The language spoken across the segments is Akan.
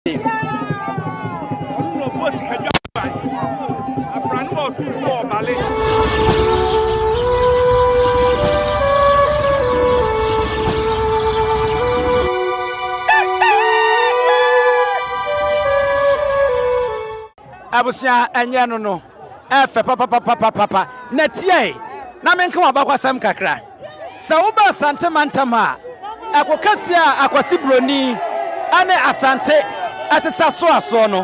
Abusia enye no efe papa netie na menka wabakwasam kakra sa uba Asante mantama akokasia akwasi broni ane Asante asesa so aso no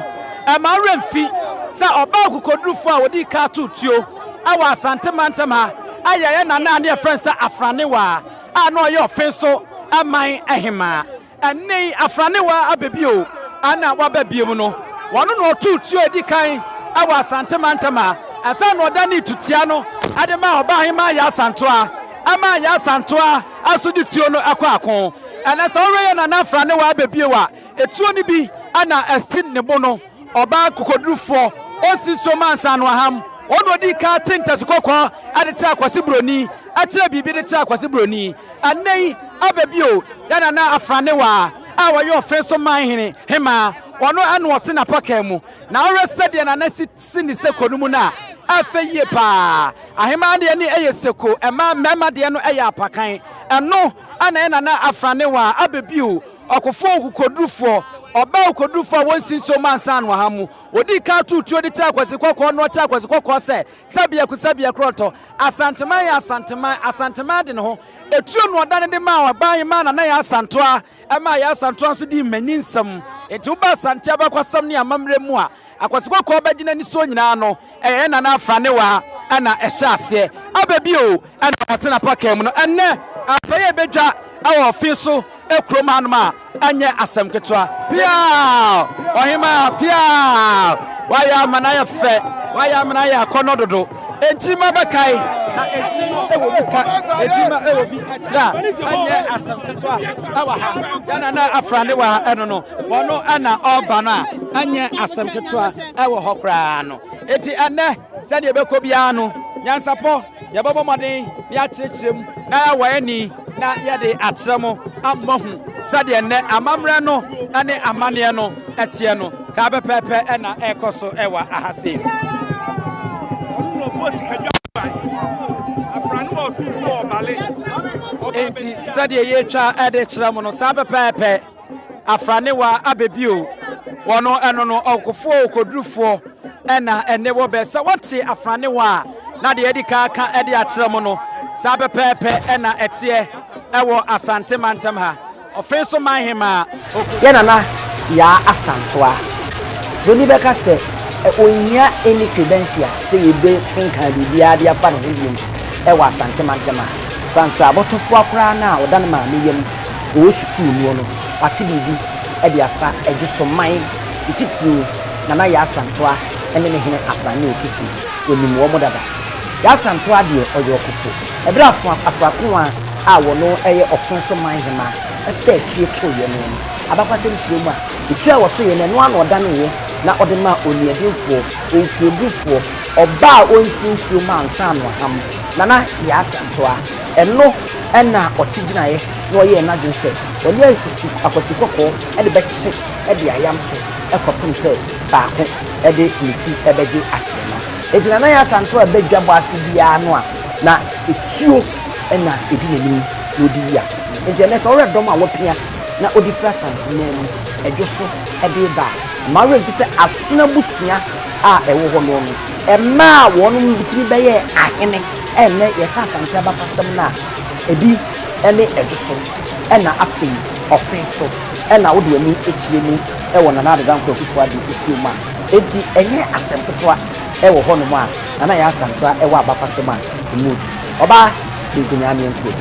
ma remfi sa oba kokodrufo a wodi ka tutuo awa Asante mantama ayeye nana ne friends afranewa ano ye ofenso aman ehema ane afranewa abebio ana wababiem no wano no tutuo edi kan awa Asante mantama asa no dani tutia no adema oba hema ya Asantoa ama ya Asantoa asudi tuo no akọ ana sa ore na na afranewa abebio wa etuo ni bi ana estin ne bono oba kokodrufo osinso mansa no aham ono di ka tinta sokoko ade cha akwase broni akira bibi de cha akwase broni anei abebio yana na afranewa a wayo ofenso manhene hema wono anu ote na paka mu na ore sede na na sini sekonu mu na afeye pa ahema de ni eye seko ema mema de no eye apakan eno ana na afranewa abebio okofo kokodrufo oba okodrufo wonsinso mansa no hamu odi ka tutuo de cha akwase kokko no cha akwase kokko se sabia kroto asantema de no etuo no odane de ma waban ma na ya Asantoa ema ya Asantoa so di maninsam enti uba Asante abakwasam ne amamre mu a akwase kokko bagina ni so nyina no na na afranewa ana ehye ase ababio ana otena pakam no enne apaye bedwa awo ofiso ekroma anuma anye asem ketwa pia ohima pia waya manaya fe waya manaya konododo enti mabakai na enti no ewo buka enti ma ewo bi atira anye asem ketwa awa ha yana na afranewa eno no wono ana obana anye asem ketwa ewo hokra no enti ane sade ebeko bia no nyansapo yababo moden ni akyerkyerem na yawa ni na yade akyeremo amahu sade ne amamre no ane amane no etie no ta bepepe na ekoso ewa ahase no bosi kadwa afranu otutu obale enti sade yetwa ade kyeremo no sa bepepe afranewa abebio wono eno no okofo okodrufo ena ene wo be se wote afranewa na de edika ka ede akyeremo no sa bepepe ena etie ewo Asante mantam ha ofenso manhema yana na ya Asantoa doni beka se onya any credential say ebe nkan bibia de afa no him ewo Asante mantam ha fansa botofo akra na odan ma meyem o school no ati bibi e de afa ejuso man ititi na ya Asantoa ene ne hene afrani okisi onim wo modada ya Asantoa de oyo okofo ebra afako a wono eye ofenso manhema efe tie to ye no abakwase nchire mu a etu a woto ye no ano odane ye na odema oniadefo ofudufo oba onsinsuo mansa no ham nana ya Asantoa eno ena otigina ye no ye na dwese oni akosi kokko e de bekye e de ayamso ekopum se baako e de niti e beje akyema enti nana ya Asantoa bedwa bo ase bia no a na etuo ena edi yenim odi ya enti so re dom a wopia na odi Asante nenu ejoso e de ba mawe bi se asuna busua a ewo ho no ema wonu bitimi beye ahene enne ye ka Asante abapasem na ebi ene ejoso ena afi ofenso ena wodi wani echire mu ewo na na daga nkofufo ade efiuma enti enye asempetwa ewo ho no a na ya Asante ewo abapasem a emu oba Kunyani nkwe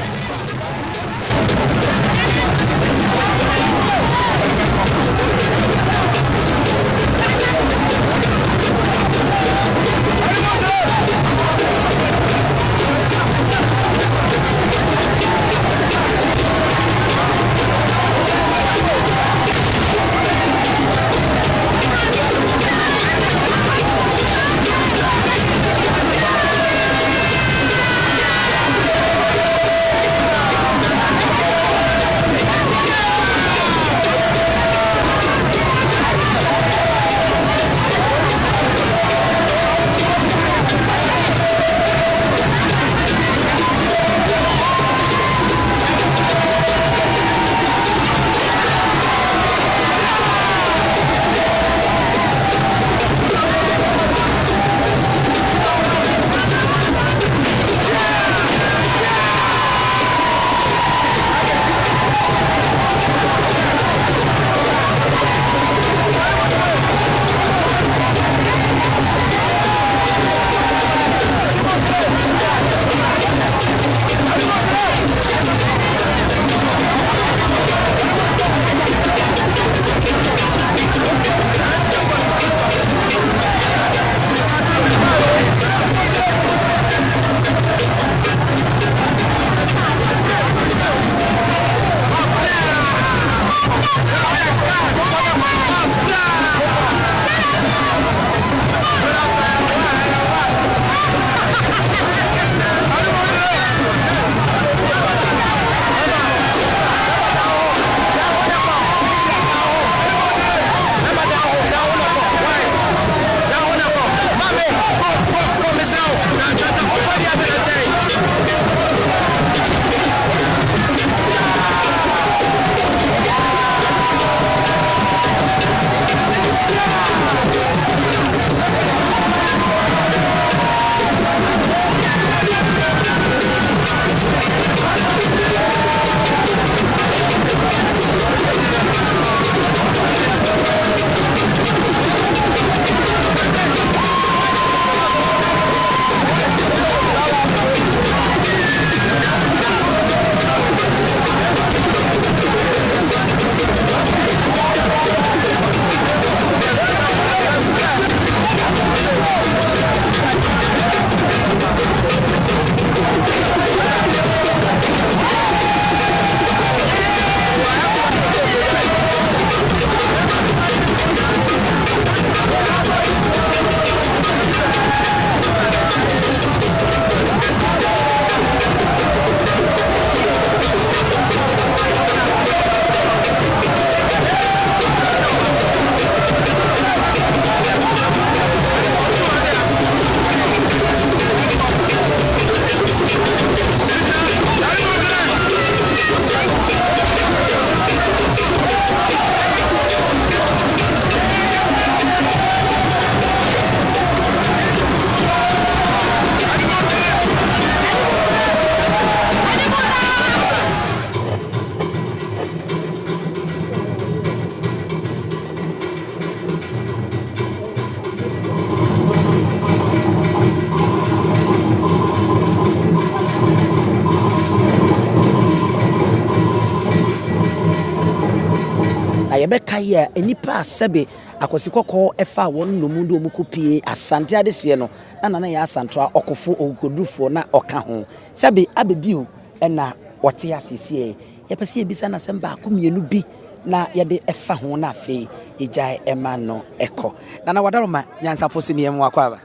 kaya enipa sebe akosikoko efa won no mundo omukopie asante adehye no na ya asanto okofo okodufo na oka ho sebe abebio na wote asiesie yepese ebisa na semba akomienu bi na yede efa ho na afi ejai ema no eko na wadaroma nyansa posi ne emu akwaba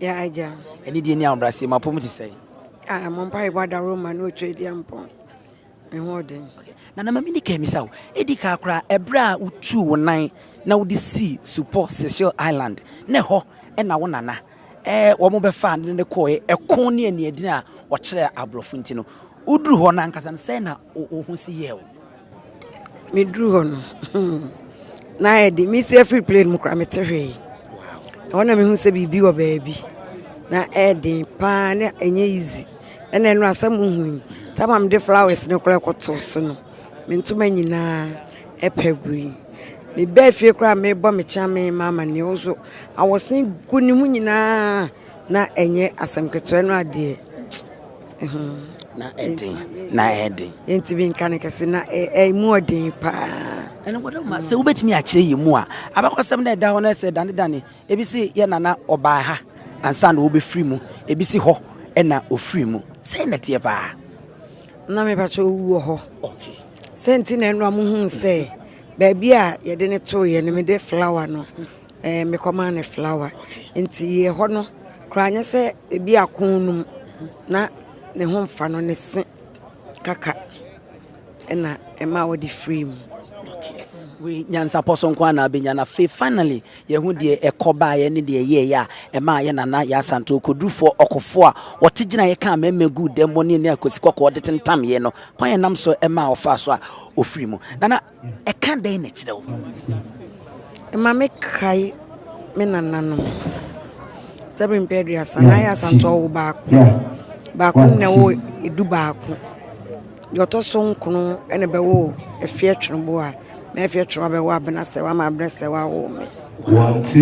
ya aja eni die ni ambrase mapom ti sei mo mpa wadaroma no twedi ampon ehode na mami ni kemisa wo edika akra ebra utu wonan na wodi si support Seychelles Island ne ho na wo nana wo mo be fa ne koye ekon ne ani adina wo kire abrofo ntino uduru ho na nkasa se na ho si ye wo me duru ho no na edi mi see free plane mu kra metere wow na me hu se bibi wo baabi na edi pa na enye easy na enu asam hu tamam de flowers ne kra koto so no mentuma nyina epegui me be fie kra me bo me chame mama ne ozo awosen guni mu nyina na enye asamketo enu ade na edi enti bi nka ne kese na mu odin pa ene wodo ma se wobetimi a kire yimu a abakosem na da ho na se dane ebi se ye nana oba ha ansa na obefiri mu ebi se ho na ofiri mu se na tie pa na me pacho wo ho okay senti na enu amuhu se baabi a ye de ne to ye ne me de flower no me command flower enti ye ho no kranye se ebi akonum na ne ho mfa no ne se kaka na ema wo di free mu we nyansa poso kwa na benya na fe finally ye hu de ekoba ye ne de ye ya ema ye nana ya Asante okodufo okofo a wotegina ye ka memegu dem ne ne akosikoko de tentam ye no kwa ye nam so ema ofa so a ofiri mu nana eka den na kire wo ema me kai me nana no 7 pedria sana ya Asante wo ba ko na wo edu ba ko yoto so nkunu ene be wo efie twonbo a na efie twonbo be wo abena se wa ma abena se wa wo me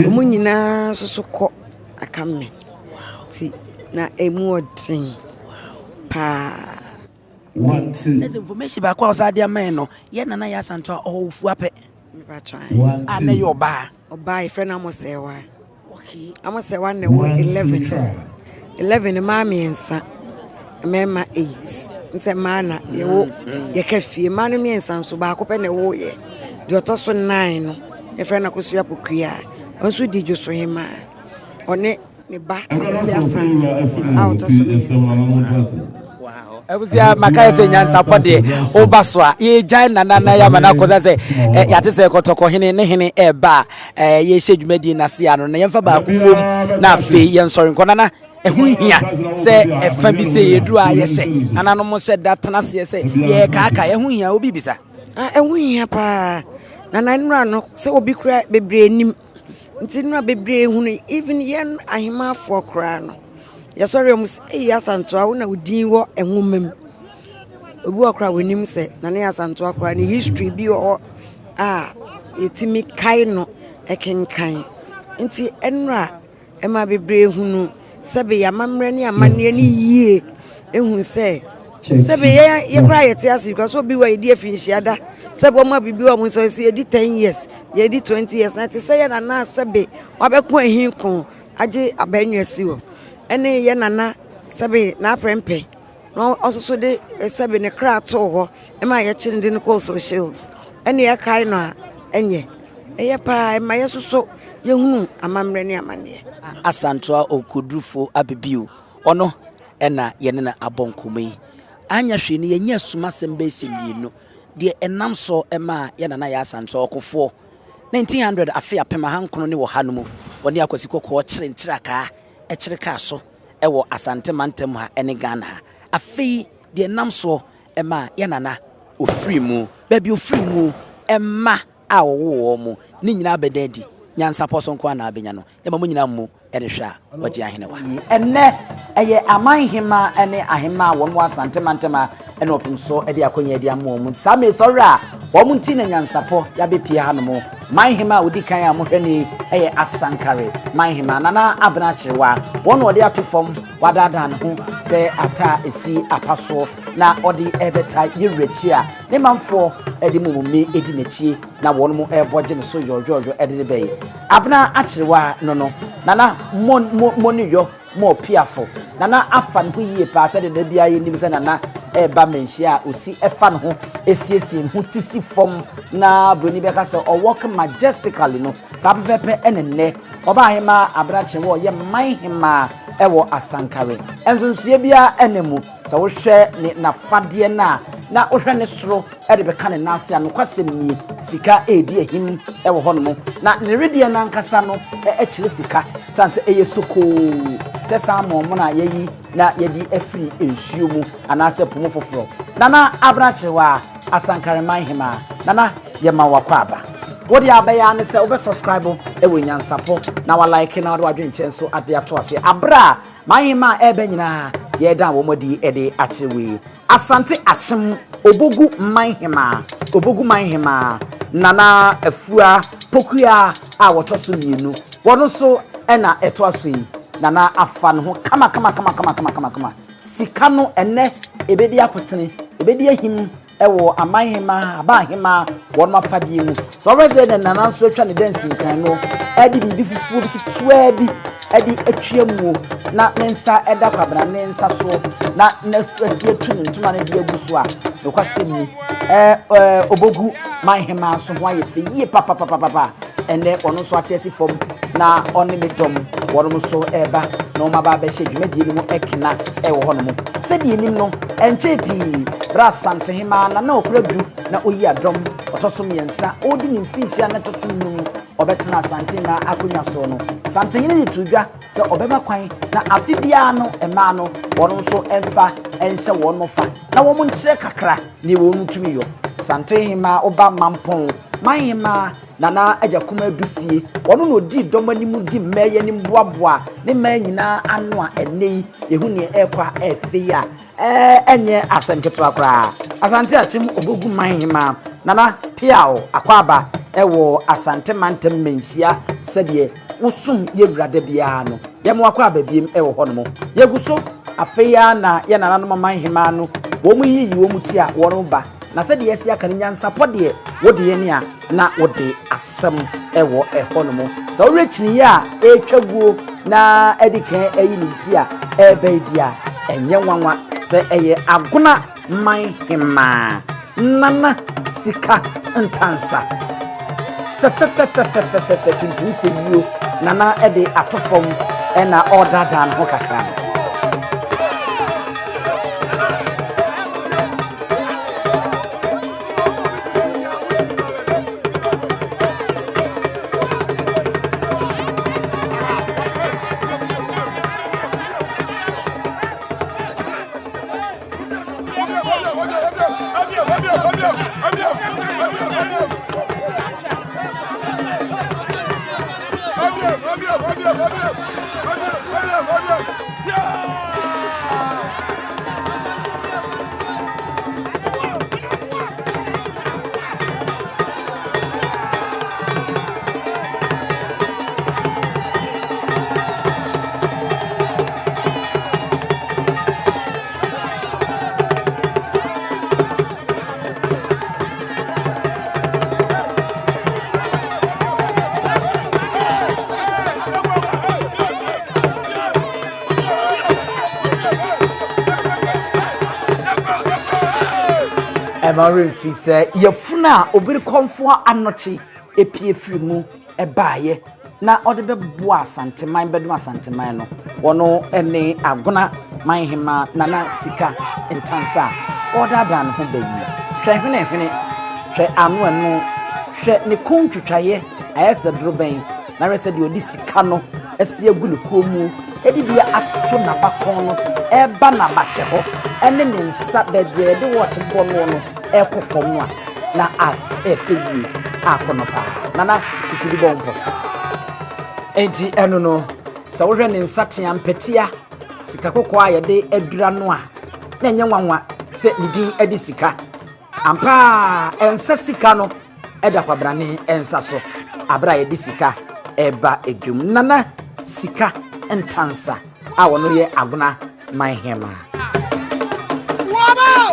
mu nyina so ko akamme ti na emu odin pa there's information ba kwa osade amen no ye nana ya Asante ofu ape me ba try ana yo ba oba ifre na mo se wa okay amo se wa ne wo 11 mama ensa mema 8 nse mana ye wo ye kafie manu mi ensa so ba ko pe ne wo ye de otoso 9 no ye fre na kosua pokua onso di joso hema one ne ba wow ebuzia makaya se nyansa pode obaso a ye jan nana ya mana koza se yate se kotoko hene ne hene eba ye hyedwumadi na se ano na yemfa ba ko na afi ye nsori nkona ehunhia se efa bi se yedu a ye hye anano mo hye datena se se ye kaka ehunhia obi bisa ehunhia pa na nura no se obi kura bebre nim nti nura bebre hunu even yen ahima for kura no ya sorry mu se Asante a wona udin wo enwomam obi okura wonim se na ne Asante akura ni history bi o etimi kai no ekenkan nti enura ema bebre hunu sebe ya mamre ni amane ni yie ehun se sebe ye kra yete asi because obi wa edi afinhia da sebe mo bibi o mo so se edi 10 years ye edi 20 years na te se ye na sebe wabeko ahin kon age abanwasi wo ene ye nana sebe na prempe no ososo de sebe ne kra to ho e ma ye chinde ne call socials ene ye kai no enye eye pa e ma ye soso ye hunu amamre ni amane Asante okodufo abebiu ono ena ye ne na abonkomai anya hwe ne ye nya suma sembe semienu de enam so ema ye nana ya Asante okofo 1900 afia pema hankono ne wo hanumu oni akosikoko kire ntiraka ekireka so ewo Asante mantem ha ene Ghana afi de enam so ema ye nana ofiri mu baby ofiri mu ema awo mu ni nyina bedadi nyansa poso nko na abenya no ye mamu nyina mu erehwa waje ahene wa enne eye amanhima ene ahema won wa Asante mantema ene opim so ede akonya ede amu mu same sorry a wo mu nti na nyansapo ya bepia ha no mo manhima odi kan a mo hwene eye asankare manhima nana abna chirewa won ode atofom wadada ne ho se ata esi apaso na odi ebeta yerechi a ne manfo edi mumumi edi nechi na wonu mu eboje ne so yoyoyo edi ne bey abna achirewa no nana moniyo mo piafo nana afa ne ho yie pa se de bia ye nim se nana eba Manhyia osi efa ne ho esiesie ho tisi fom na broni beka se o walk majestically no sa pepe enenne oba hema abrache wo ye manhima ewo asankare enzonsie bia enemu sa wo hwe ne nafade na wo hwe ne soro ede beka ne nase ano kwasem ni sika edi ehim ewo hono na ne redie na nkasa no ekire sika sanse eyesoko se samo mo na yeyi na yedi afri ensuo mu anase pomo foforo nana abrache wa asankare manhima nana ye ma wakwa aba wodi abaya ne se obe subscribe ewe nyansapo na wa like na wa dwenche so ade ato ase abra manhima ebe nyina ye dan wo modi ede achewe asante achem obogu manhima nana afua pokua a wotoso mienu wono so ena eto aso yi nana afa no kama sika no ene ebedi akotene ebedi ahim ewo amanhima abahima wono afadie mu so resident nana so atwa ne dancing kan no edi bibi fufu kitwa bi edi atwam na nensa eda kwabra nensa so na nestress etu ntuma ne de aguso a nokwasemi obogu manhima so ho aye fe yie papa ene ono so atiesi fom na oni medom wono so eba na o maba be hye dwumadi ni mu ekina ewo hono mu sedi enim no enche pi Asante hima na okradu na oyi adom otoso miensa odi ni mfinhia na toso num obetena Asante na akonya so no Asante yini ni tudwa se obeba kwan na afibia no ema no wono so emfa enhye wono fa na wo mu nkyere kakra ni wo ntumi yo Asante hima oba mampon manhima nana ajakuma adufie wono no di domanimu di meye ni mboaboa ne manyina anu a enei ehu ne ekwa efe ya enye Asante to akra Asante achim obogu manhima nana piao akwaba ewo Asante mantem Manhyia sede wosum yewrade bia no yemo akwaba biem ewo hono yeguso afeya na ye nananom manhima no wo mu yiyi wo mu ti a wono ba na sede yesi aka nyansa pode wode ye ne a na wode asem ewo ehono so rechini ya etwaguo na edikan ayi ni ti a ebaidia enye nwanwa se eye aguna manhima nana sika ntansa fe tintin seyo nana ede atofom ena order dan ho kakra Emari fi se yefuna obiri konfo anochi epie firimu ebaaye na ode bebo Asante man bedum Asante man no wono ene agona manhima nana sika entansa order dan ho bayi hwehwene hwe anu anu hwe ne kontwitwaye ayese droben na rese de odi sika no esi agu ne komu edi bia ato na bakon no eba na bache ho ene ne nsa bedre de watch bono no ekofom no na afeyi akono pa nana titiri bompo enti eno no sa wo hwe ne nsa tea mpetia sika kokko ayede adura no a na enye nwanwa se nidin edi sika ampa ensa sika no eda kwabrane ensa so abra yedi sika eba edwum nana sika entansa a wono ye agona manhema waba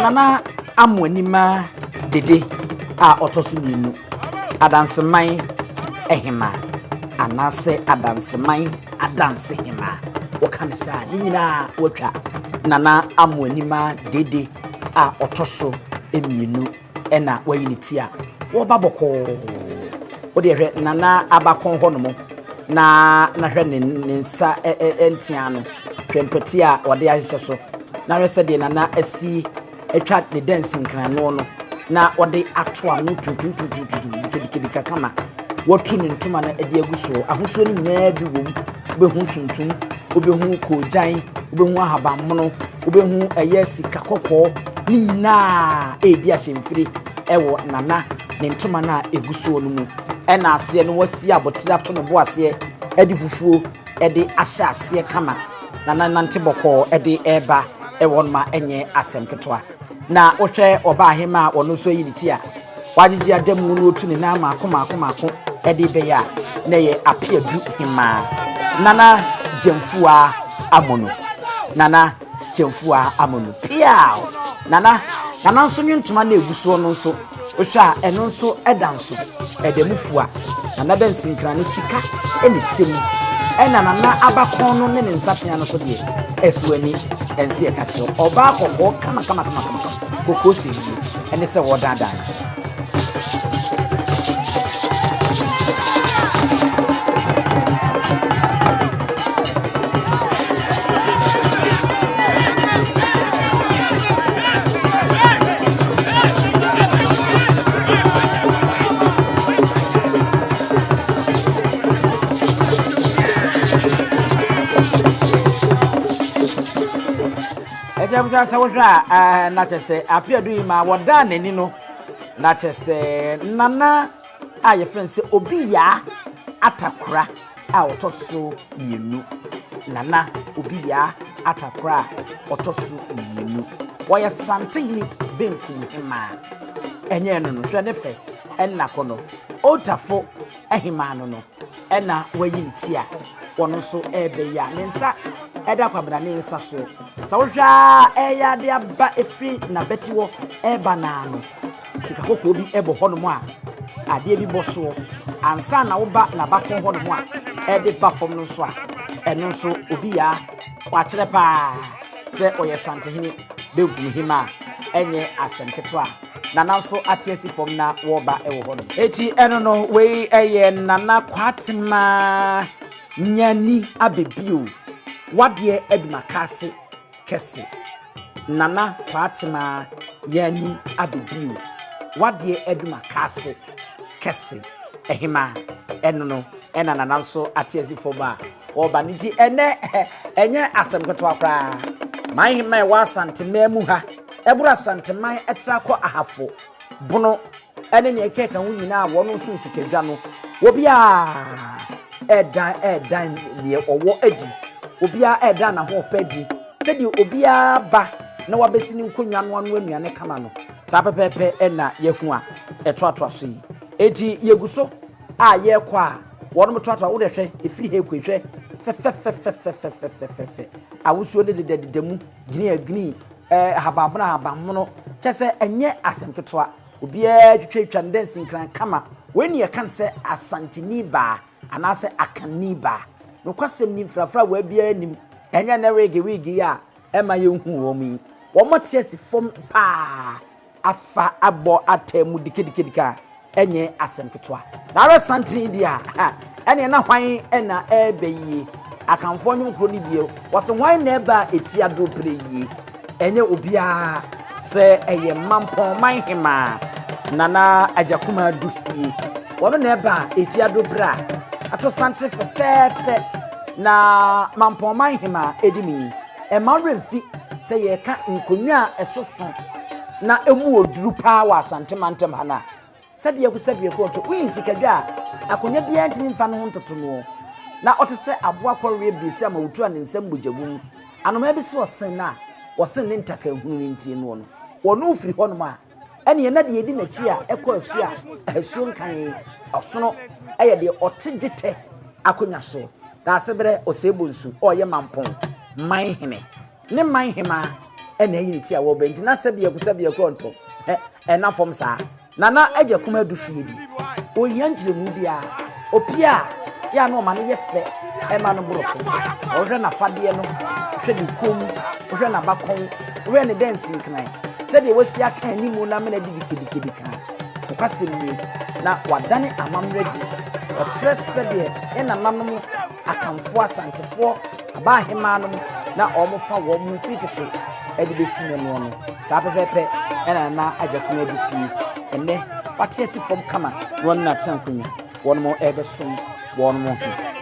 nana amwanima dede a otoso mienu adanseman ehema anase adanseman adanse hema wokane sa ni nyina watwa nana amwanima dede a otoso emienu ena wayinitia wo baboko wo de hwe nana abakon honomo na hwe ne nsa entia no twempeti a wode ahye so na hwe se de nana asi etwa ne dancing kan no na wode ato anu tututututu kama wotu ne ntoma na ade aguso ahosuo ni nyina bi wom obehu tuntum obehu kojan obehu ahabammono obehu eye sika kokko ni nyina edi ahyemfiri ewo nana ne ntoma na egusuo no mu ena ase no wasi abotira to no bo ase edi fufuo edi ahya ase kama nana nante boko edi eba ewo ma enye asem ketwa na wohwe oba ahema wono so yiniti a wagigi adamu no otu ne na maako edi be ya na ye apiadu hima nana jemfua amono piao nana nso nyuntuma na egusuo no nso wohwe a eno nso edanso edemufua nana dansinkra ne sika ene hyemu ena nana abakon no ne nsatea no so de esiwani ense ekatro oba akoko kama kokosi ene se wodada Jamsa sawra na chese apiadu ma woda nani no na chese nana aye fense obi ya atakura a otoso mienu nana obi ya atakura otoso mienu woya Asante ni benku hima enye no hwe ne fe enna kono otafo ehima no enna wayintia wono so ebe ya nensa eda kwabra ne nsa so sawhwa eya de aba efri na betiwo eba na no sika kokko bi ebo hono a ade bi boso ansa na wo ba na bakon hono a ede ba fom no so a eno so obi ya wa kire pa se oye Asante hini begu hima enye asem ketwa nana so atiesi fom na wo ba ewo hono eti eno no we eye nana kwatima nyani abebio wade edmakase kese nana kwatima yani abebio wade edmakase kese ehima eno ena nana so atiesi foba oba niti enye asem ketwa kra Manhyia wa Asante memu ha ebura Asante man etra ko ahafo bono ene ne keka hu nyina wono so sikedwa no obia edan ne owo adi obia edan na ho fadi sedi obia ba na wabesi ni nkonwa no anuane kama no sa pepepe ena yehu a etoatoa so yi eti yeguso a ye kwa wono metoatoa wo de hwe efiri he kwehwe fe awusuo de dedemu gini habammono chese enye asem ketwa obia twetwa ndansi kran kama weni ye kan se Asante ni ba anase akani ba no kwasem ni frafra wa bia nim enya na wigi ya ema ye hu wo mi wo mote asi fom pa afa abo atemu dikidika enye asem ketwa na Asante dia ene na hwan ena ebeyi akamfo nyum kro ni bio wose hwan na eba etia do preyi enye obia se eye mampon Manhyia nana ajakuma dufie wono na eba etia do bra ato Asante fefe na mampon Manhyia edimi e mawremfi se ye ka nkonwa esoso na emu oduru pa wa Asante mantem hana sabie ko to winsikadwa akonya bia ntimi mfa no ntoto no na otese aboa kwore bi ma wutu an nsem bujagum anoma bi se wosen na wosen ne ntaka hunu ntie no no wono ufiri hono ma ene na de edi na chi a ekọ asu a asu nkan osono eye de otegete akonya so na asebere osebonsu oye mampon Manhyia ne Manhyia ena yi ti a wo benti na sabe ku nto ena fom saa nana agya kuma du fie bi ohia ntiremu bia opia ya no ma no ye fe ema no boroso ohwe na fade no hwe ni kom ohwe na bakon ohwe ni dancing knan sɛdeɛ wasi aka animu na mena didikidikidi ka okwasɛm ni na wadane amamredi ɔkyerɛ sɛdeɛ ɛna nanom akamfo asantefoɔ abahema nom na ɔmo fa wɔ mo fitete ɛde besi ne no no saa pɛpɛpɛ ɛna na agya kuma adi fie ɛnɛ wate asi fam kama wɔn na trankonya wɔn mo ɛbɛsom wɔn mo ho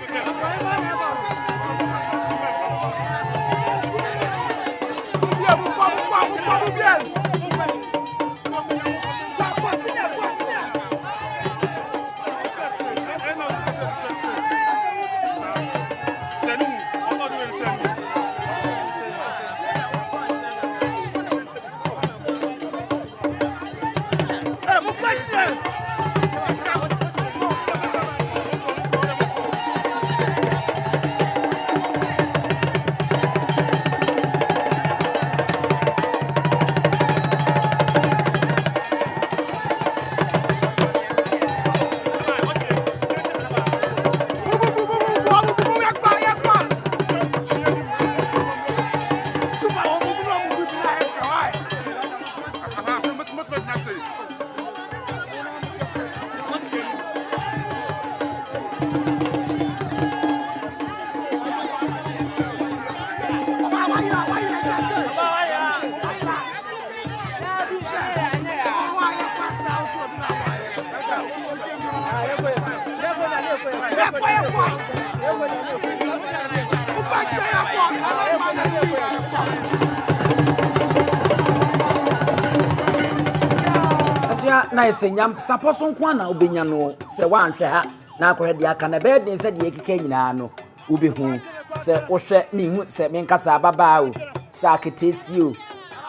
na esenyam saposo nko na obenya no se wanhwe ha na akohwe de aka na bedin se de ekeka nyina no ubehu se wohwe ne hu se menkasa ababa o sa aketesi o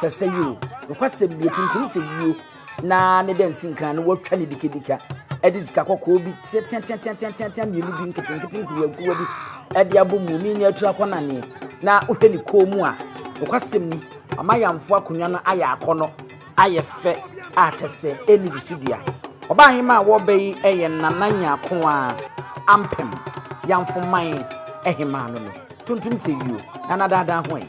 se seyo nokwasem bi tuntum se bio na ne dansi nkan no wotwa ne dikidika edizika kokko bi tian mienu bi nketenketen kuwa bi ede abomu mi nya atu akona ne na wohwe ne komu a nokwasem ni amayamfo akonwa no aya akono aye fe a chese eni fidua oba hima wo bei eye nananya ko a ampem yamfoman ehima no tuntum se wio na dada ho e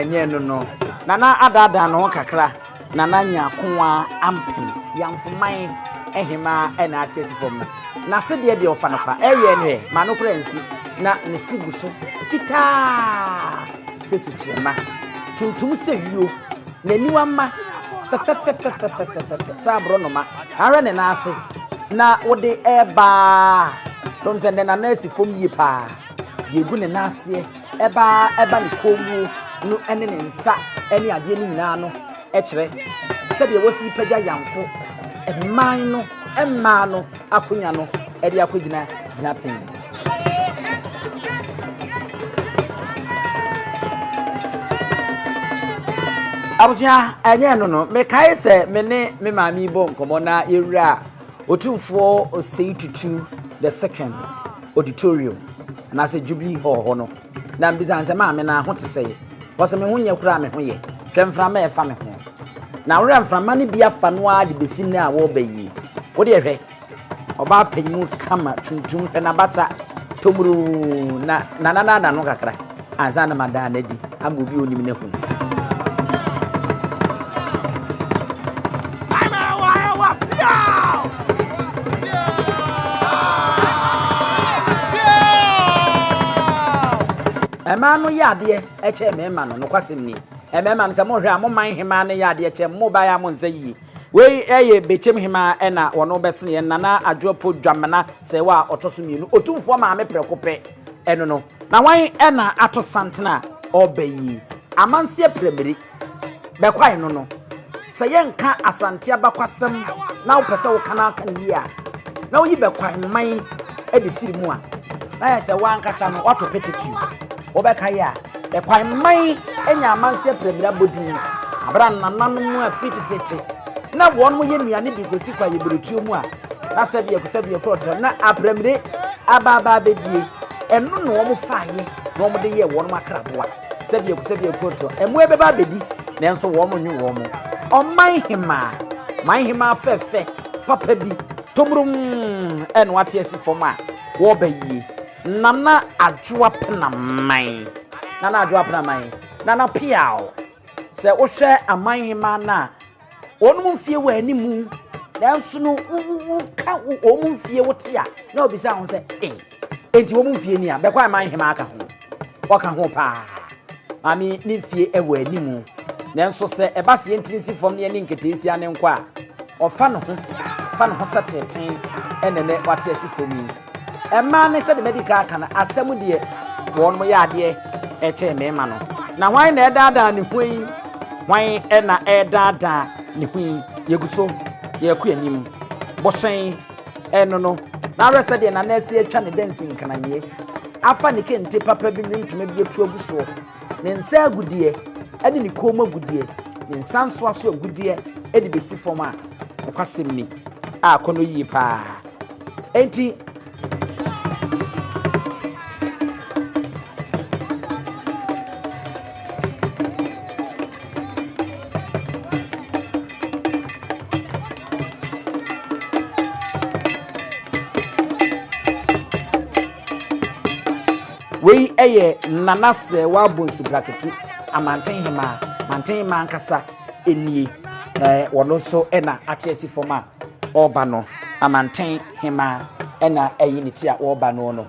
enye no nana adada no kakra nana nya koa ampem yamfoman ehima ena atesifom na sede de ofa no pa eye no e ma no kra nsi na ne siguso fita sesu chirema tuntum se wio naniwa ma sabro no ma ara ne na ase na wode eba dom se ne na asifom yi pa de egu ne na ase eba ni komu no ene ne nsa ene ade ni nyina no ekire se de wosi pagya yamfo eman no emma no akonya no ede akogina gina pen abusia enye no me kai se me ne me maami bo nkomo na ewura otumfo osei tutu the second auditorium na se Jubilee hall no na mbizanse maame na ho teseye wose me hunye kura me hoye hwemframa e fa me ho na wura mframa ne bia fa no a de besi na wo bayi wo de hwe oba panyimu kama tuntum hwe na basa tomuru na no kakra anza na madaa na di amobi onim ne hu ema no yade eche mema no kwasem ni mema no se mo hwe a mo man hema ne yade eche mo ba ya mo nze yi we eye bechem hema na wono besene ye nana adwopo dwamana se wa otoso mienu otumfo ma me prekope eno no na wan na ato santena obayi amanse premeri bekwai no se ye nka asante abakwasem na wo pese wo kana kan yi a na wo yi bekwai man e de firi mu a na ya se wan kasa no auto petitu wo beka ya bekwai man enya amanse premeri abodi abran nananom mu afititete na won mo ye nuane bi gosi kwa ye beretuo mu a na sabi ekro na apremire ababa bedie enu no wo mo faaye no mo de ye won makraboa sabi ekro emu ebeba bedi na enso wo mo nwu wo mo oman hima fefe papa bi tomrum enu ate asifom a wo bayi nana adwoa pena man nana piao se wo hwe aman hima na onu mfie wa animu nanso no ka o mfie wote a na obisa ho se enti wo mfie ni a be kwa man hema aka ho waka ho pa mami ni mfie e wa animu nanso se e ba se ntinsi fom ne nketesi ane nkwa ofa no ho sateten enene wate asifom yi e ma ne se de medical aka na asem de won mo ya ade e che mema no na wan na edada ne hoi wan e na edada ni hui yeguso ye ku anim bosen eno no na resa de na nasi atwa ne dancing kana ye afa ne kente papa bi ntuma bi etu aguso ne nsa agudie ade ne koma agudie ne nsa nso aso agudie ade besi fom a kwasem ni akono yi pa enti we eye nanase wa bonsu braketu amanten hema manten mankasa enie wono so ena atiesi foma oba no amanten hema ena eyiniti a oba no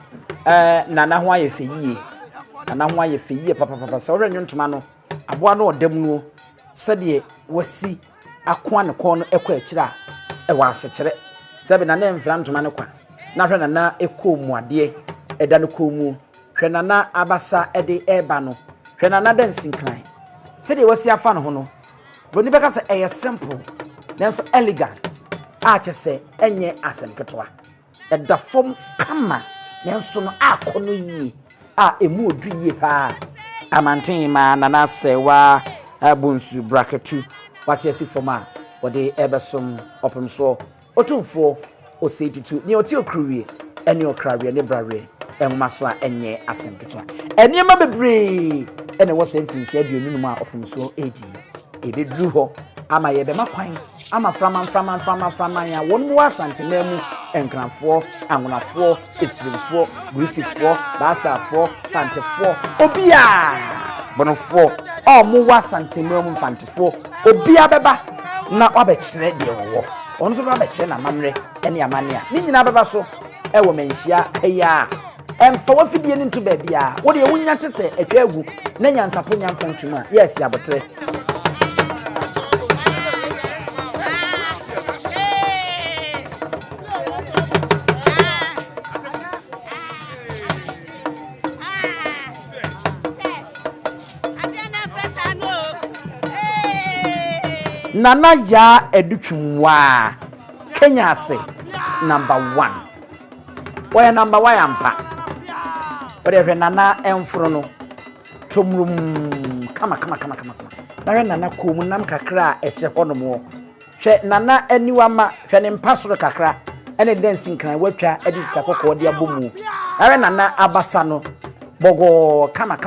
nana ho aye feyie papa so renwontoma no aboa no odam no sede wasi akoa ne ko no ekwa akira wa asekere sebe nana emfra ntoma ne kwa na hwe nana ekomuade eda no komu hwenana abasa ede eba no hwenana dancing kan se de wasi afa no ho no boni beka se eye simple nanso elegant a chese enye asemketoa eda fom kama nanso no akono yi a emu odu yi pa amanten ma nana sewa abunsu bracketu wati esi fom a wode ebesom opemso otumfo osetitu ni oti okruwie eni okrawie ne brawie enmaso a enye asemkecha eniema bebre ene wo se mfinhia aduonu mu a opemso edi ebedru ho ama ye be makwan ama frama ya won mu Asante na mu enkranfo anwonafo esirifo grisifo basafo fantefo obia bonofo o mu Asante na mu fantefo obia beba na wabekire de wo ono so wabekire na mamre ene amane a ni nyina beba so ewo Manhyia eya emfa wafidie ni nto baabia wo de wunya tese atwa agu na nyansapo nyamfa ntuma yes yabotre nana ya edutwunwa Kenya ase number 1 oya number 1 ampa ore nana emfro no tomrum kama na nana komu nam kakra ehye honomo hwe nana aniwama hwe ne mpasoro kakra ene dancing kan watwa edisika kokko de abomu na nana abasa no bogo kama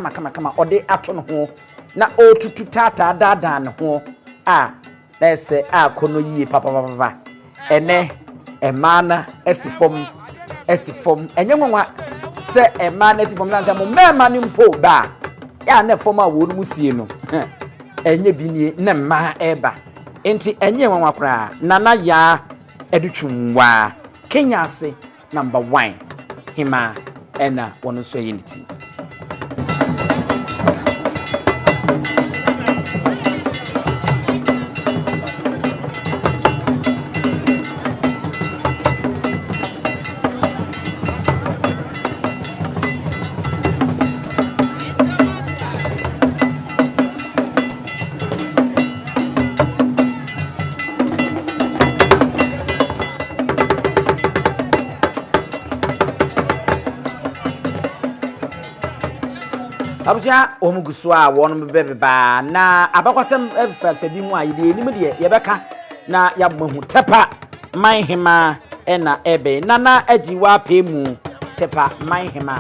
ode ato no ho na otutu tata dada no ho a na se akono yi papa ene emana esifom enye nwa se emana esifom na mo mema ni mpo ba ya na fom a wo mu sie no enye binie na ma eba enti enye nwa kra nana ya edutwunwa Kenya ase number 1 hima ena wono so yiniti Abusia omugusu a won bebeba na abakwasem efafa bi mu a yede enim de yebeka na yabahu tepa manhema ena ebe nana ajiwa pemu tepa manhema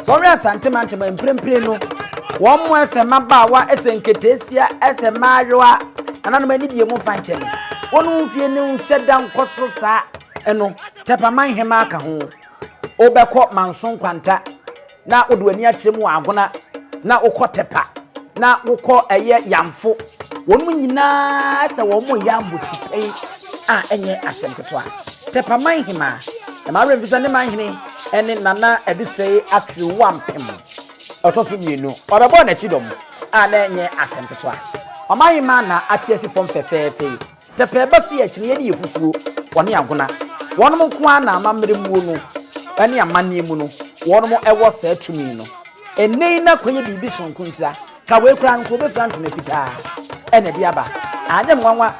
sorry Asante mantema mprempre no won mo esema bawa esenketesia esema ayoa ananoma ni die mu fanchele wonu mfie ne nsedan koso sa eno tepa manhema aka ho obekọ manson kwanta na oduani akyeremu agona na ukotepa na uko eye yamfo wonu nyina se wo mo yambo tipai a enye asemketwa tepa manhima e ma revisa ne manhini ene nana ebisei atwe wampem otoso mienu obebo na chidom a na enye asemketwa omanhima na atiesi fom fefefe tepa basi ya chiri ye fufuo woni agona wonu ko na amamre mu no ene amane mu no wonu ewo sa atumi no ene na kwenye bibi sonkuntia ka we kura nko be franto me fita ene dia ba anye mwanwa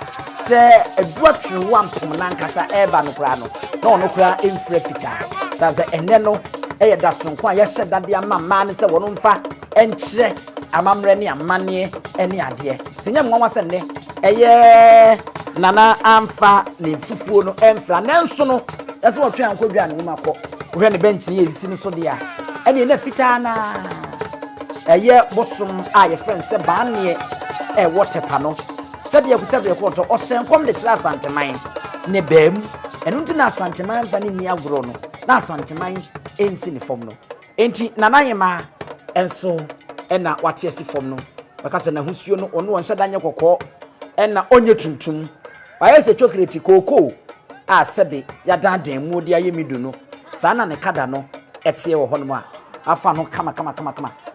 se eduatru wampom na nkasa eba no kura no na ono kura emfre fita that's ene no eye da sonko a ye hyeda dia mama ne se wono mfa enkyere amamre ne amane ene ade tinye mwanwa se ne eye nana amfa ne fufuo no emfra nenso no yase wotwe ankodwa ne makọ wo ne bench ne yesi no so dia ene na fita na eye bosom a ye friend se baanie watepa no sebe ko to o senkom de kira Asanteman ne bam enu nti na Asanteman fa ne ni agro no na Asanteman ensi ne fom no enti nanayema enso ena wate esi fom no baka se na husuo no ono won hyedanye kokko ena onye tuntum waye se chocolate koko a sebe ya dandan mu de ayemidu no sana ne kada no etie wo hono a afa no kama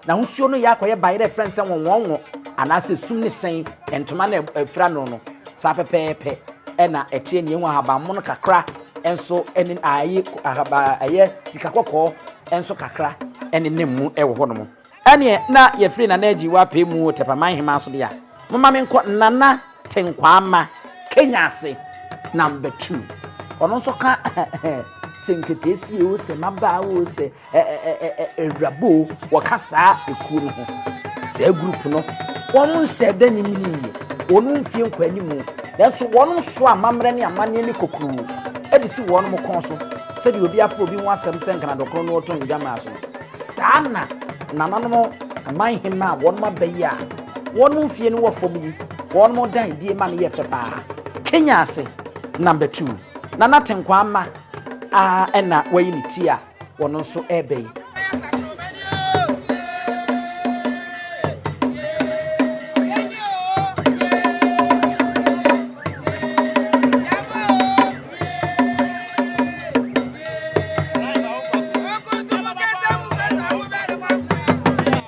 na husuo no yakoye bayre friends won anase sum ne sen entoma na efra no sa pepepe ena etie ne nwa haba mo no kakra enso eni ayi ahaba aye sikakoko enso kakra eni nemu ewo hono ene na ye free na naji wa pemu tepa manhema so de ya mama me nko nana tenkwama kenyase number 2 ono so ka senketesi o se maba o se rabo wakasa eku no ho se group no wonu sede ni mini wonu mfie nkwani mu denso wonu so amamre ne amane ne kokuru edisi wonu mo kon so se de obi afa obi ho asem se nkana dokoro no oton dwama so sana nananom manhema wonu mabayi a wonu mfie ne wofom yi wonu mo dan die ma ne ye fepa Kenya ase number 2 nana tenkwa ama ena wayi ni tia wono so ebe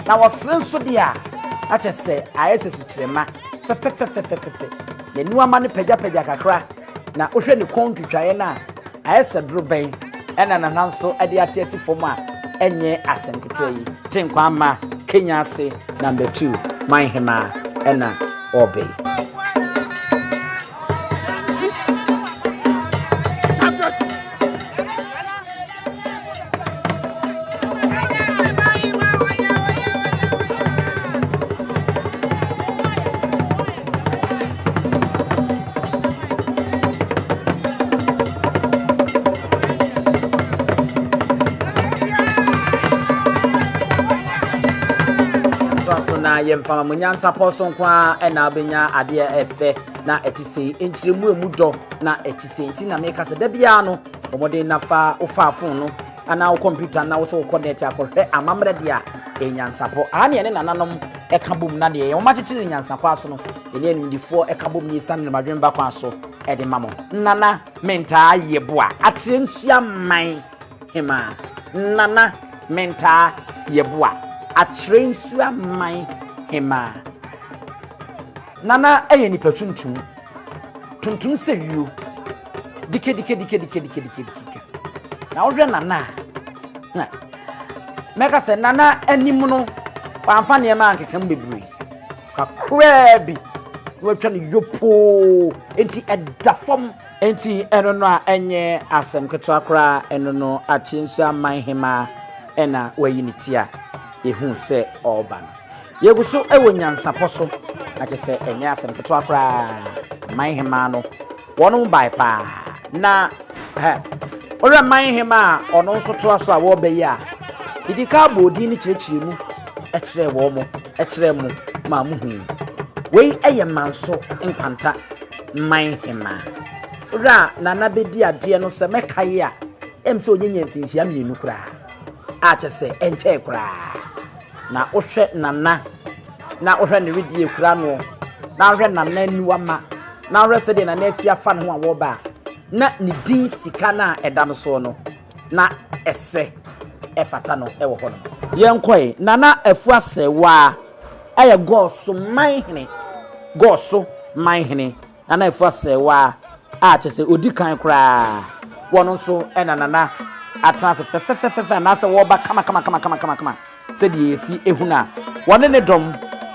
na wasrenso dia ache se ayese sutrema fe ne nuama ne pagya kakra na ohwe ne kontutwaye na ayese droben ena nananso ade atiesi fom a enye asenketwa yi tenkwa ama Kenya ase number 2 manhema ena obe yemfama munyansa poso kwa ena abenya ade efe na etise enchiremu emudo na etise enti na meka se da bia no omode nafa ofaafon no ana o computer na wo so connect akohwe amamre dia enyansapo ane ene nananom ekabom na de o matete nyansapo aso no ene enimdifo ekabom ni sanne madwemba kwa so ede mamo nana menta yeboa atrensia man hema nana menta yeboa atrensia man hema nana eye ni tuntum se wiu dike na odwe nana na meka se nana anim no pamfa ne ma ankekam bebre kakra bi wotwa ne yopo enti edafom enti eno no a enye asem keto akra eno no achinsu aman hema ena wayinitia yɛhu sɛ ɔba no yɛgu so ɛwɔ nyansapo so na kyɛ sɛ ɛnyɛ asɛm ketewa koraa man hema no wɔnom bae paa na ɔrɛ man hema a ɔno nso toa so a wɔbɛyi a idika bodi ne kyerɛkyerɛ mu ɛkyerɛ wɔ mo ɛkyerɛ mu ma muhu wei ɛyɛ manso nkwanta man hema ɔrɛ a nana bɛdi adeɛ no sɛ mɛkae a ɛm sɛ onyanya mfinhyia mmienu koraa a kyɛ sɛ ɛnkyɛe koraa na wohwɛ nana na wohwɛ ne redie kura no na wohwɛ nana niwama na wohwɛ sɛ de nana asi afa ne ho a wɔba na ne din sika na ɛda no so no na ɛsɛ ɛfata no ɛwɔ hɔ no yɛnkɔe nana afu asɛwa ɛyɛ gɔɔso man hene nana afu asɛwa a kyɛ sɛ odi kan koraa wɔno nso ɛna nana atena sɛ fɛfɛfɛfɛ na sɛ wɔba kama sɛ de yɛsi ehuna wɔne ne dɔm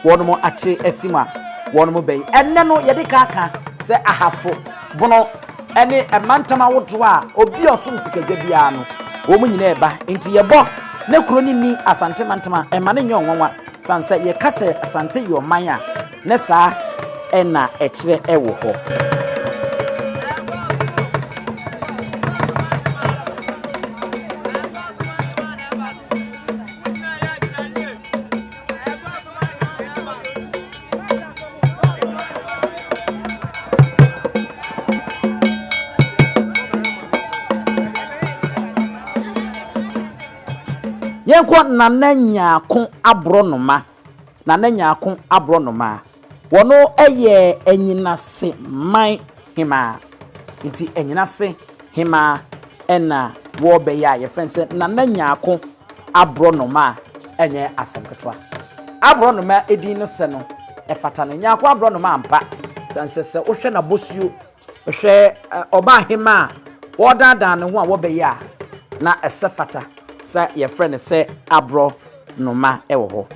wɔn mo akye asim a wɔn mo bɛyi ɛnɛ no yɛde kaka sɛ ahafo bono ɛne ɛmantam awodoɔ a obi ɔsom sikadwa biara no wɔn mo nyinaa ɛba nti yɛbɔ ne kuro ne ni asante mantama ɛma ne nyɛ ɔnwanwa sansa yɛka sɛ asante yɛ ɔman a ne saa ɛna ɛkyerɛ ɛwɔ hɔ. Yenko nana nyaako abronoma wono eye enyinase man hima nti enyinase hima ena wo be ya ye fense nana nyaako abronoma enye asemketwa abronoma edin no se no efata no nyaako abronoma ampa sanse se wo hwe na bosuo hwe oba hima wo dada ne ho a wo be ya na esefata sa your friend say abro noma ewo ho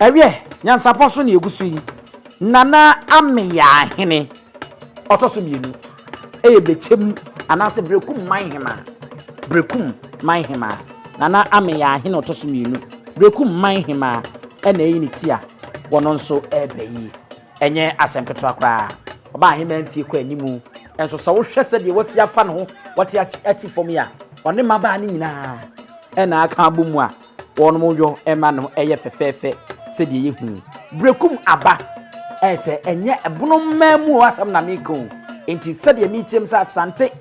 ewie nyansapo so na egusu yi nana ameya hene otoso mienu bechem anase brekum manhema brekum manhema nana ameya hene otoso mienu brekum manhema ena eyi ni tia wono nso ebeyi enye asempeto akra oba ahema mfie kwa animu enso so wo hwese de wasi afa ne ho wati ati for me a one maba ne nyina ena aka abomu a wono mo yo ema no eye fefefe se de yehu brekum aba ese enye ebono mamu asam na meko enti se de mi chem sa asante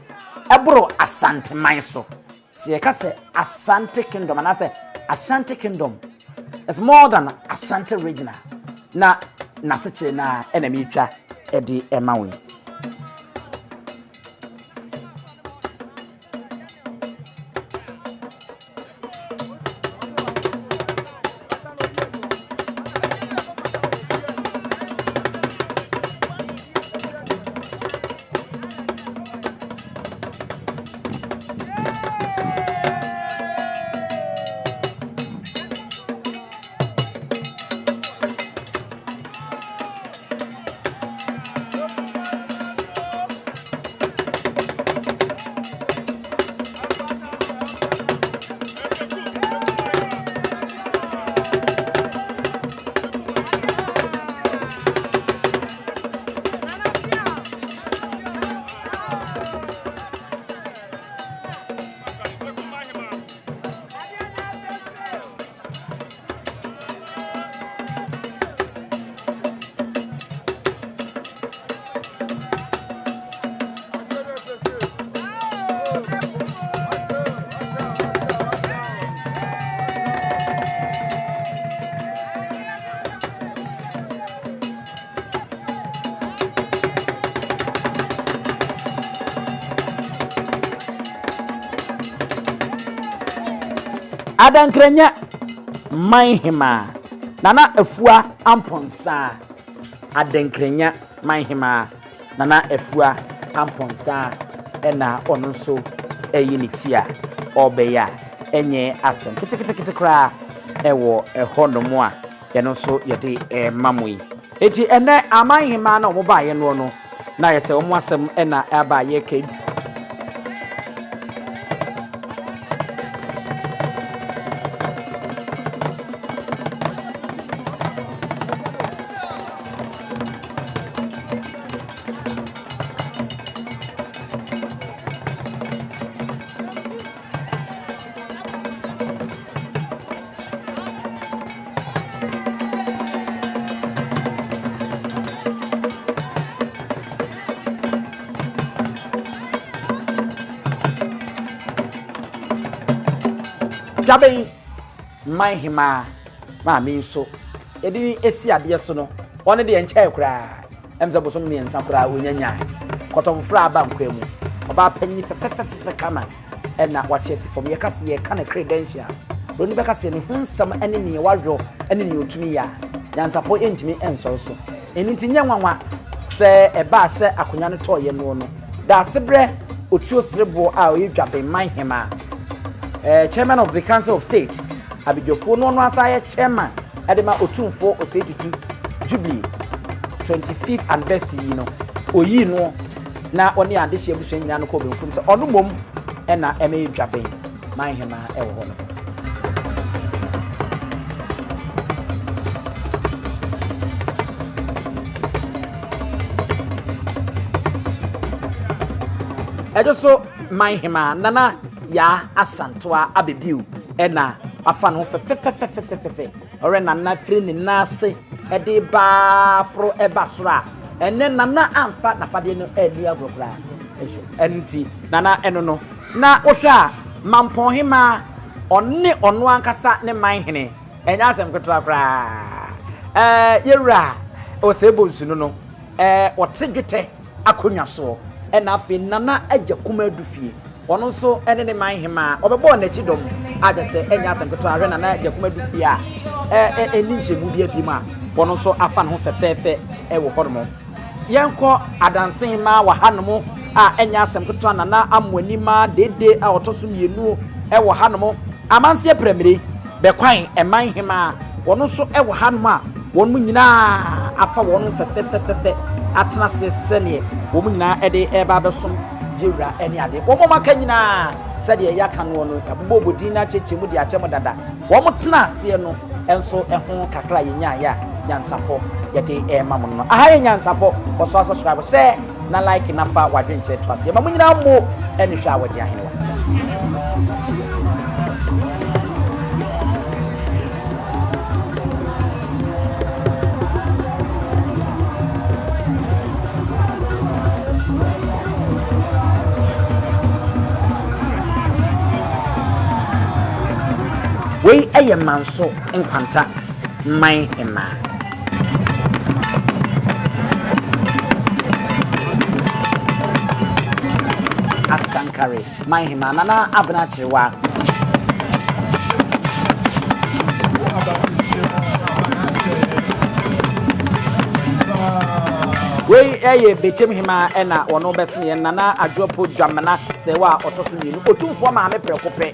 ebro asante manso se ka se asante kingdom and I say Asante kingdom is more than Asante regional na seche na enemy twa edi emawe Adankrenya manhema nana afua amponsa adankrenya manhema nana afua amponsa ena ono so eyinitia obeya enye asem kitikiti kra ewo ehonomo a ye no so yede mamui eti ene amanhema na omo ba ye no na yese omo asem ena aba ye ke Jabe manhema ma minso edi esi ade so no one de enche kura emza bosom mi ensa kura onyanya kotomfra aba nkwemu oba panyi fe kama ena wachesi fom ye kase ye kana credentials oni be kase ne hunsam ene ne wadwo ene ne otumi ya nyansapo entimi enso so eni tinye nwanwa se eba se akonya ne toye no da sebre otuo serebo a oyedwabe manhema chairman of the Council of State Abidjoko no asaye chairman edema otumfo osetitu Jubilee 25th anniversary oyi no na oni ade hye buso nyina no ko benkum se ono mom na eme dwaben manhema ewo ho no edoso manhema nana ya asantoa abebiu ena afa no fe ore nana firi ni nase ede ba fro eba sora ene nana amfa na fade no enu agrokra eso enti nana eno no na ohwa mampon hema onne ono ankasa ne manhene enya asem kotwa kra yewra osebo nsu no wotedwete akonwa so ena afi nana agya kuma adufie ono so ene ne manhema obebo na chidom aja se enya asanketo ahwe na na jakuma dufi a eni nchemu bia bi ma ono so afa no fefefe ewo hono yenko adansen ma wa hanom a enya asanketo na na amwani ma dede a otoso mienu ewo hanom amanse premiere be kwan manhema wono so e wo hanom a won mu nyina afa won fefefefefe atena sesene wo mu nyina e de e ba besom jewra eni ade wo mo maka nyina se de ya kan wo no abobodi na cheche mu de achemo dada wo mo tena ase no enso eho kakra yenya ya nyansapo yede e ma mo no aha ye nyansapo wo so subscribe se na like na fa wadwenche to ase ma mo nyina mo eni hwa wodi ahenewa we aye manso enkwanta Manhyia Asankare Manhyia nana abna chiwa we aye bechem hima ena wono bese nana adwopo dwamana se wa otoso ni otumfo ma me prekope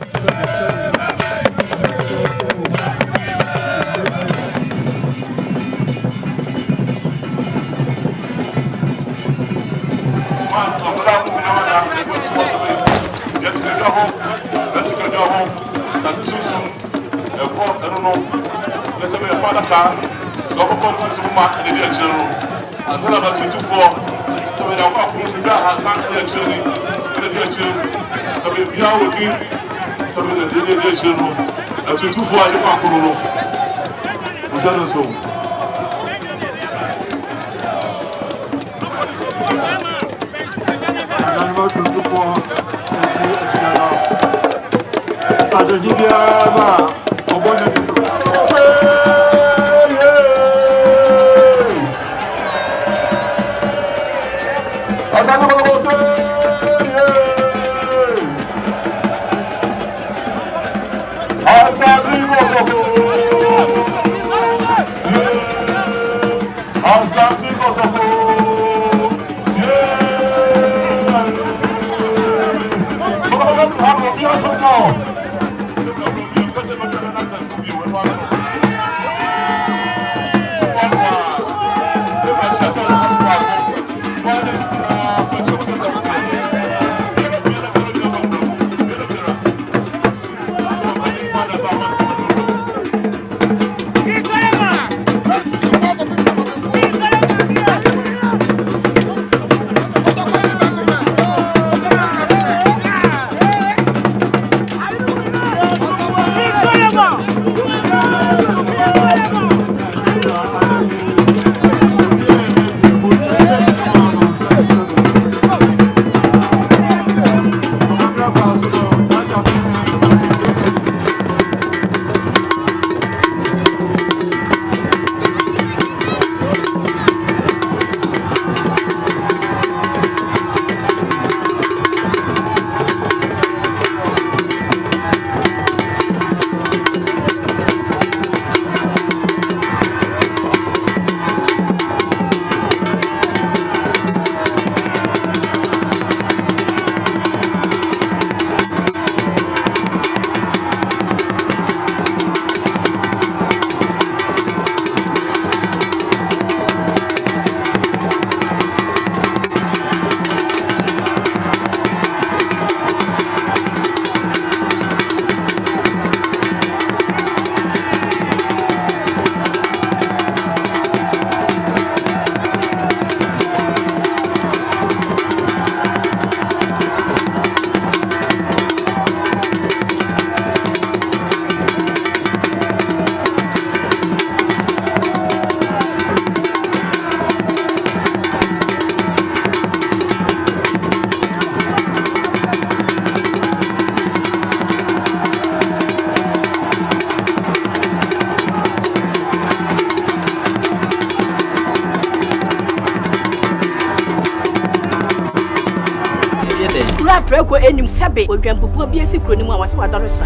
Preko enim sebe odwampopo bi esi kroni mu a wase wadore sra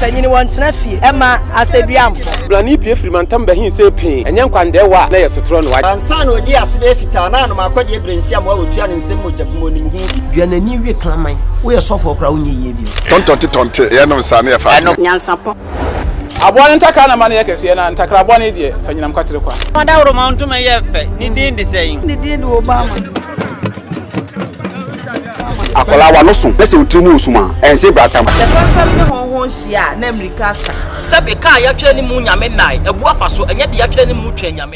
tanyini wontena fie ema aseduamfo blani pie frimantam bahin se pe enye nkwande wa na yesotro no wa ansa na odi asebe fita na no makode brensia mo awotua ne nsem mojabmo nim hu duanani wie klaman wo ye sofo kra wo nye yie bi tontonte ye no nsa na ye fa nyansapo Abone ntakra na mane yakese na ntakra abone de fanyinam kwatere kwa. Mada woro ma ntuma ye fe. Ni din de sey. Ni din de Obama. Akola wa no so pese otrimu osuma ense bratam. Se fam ne honhon hia na America sa. Sabe ka ya twa ni mu nyame nai ebu afa so enye de ya twa ni mu twa nyame.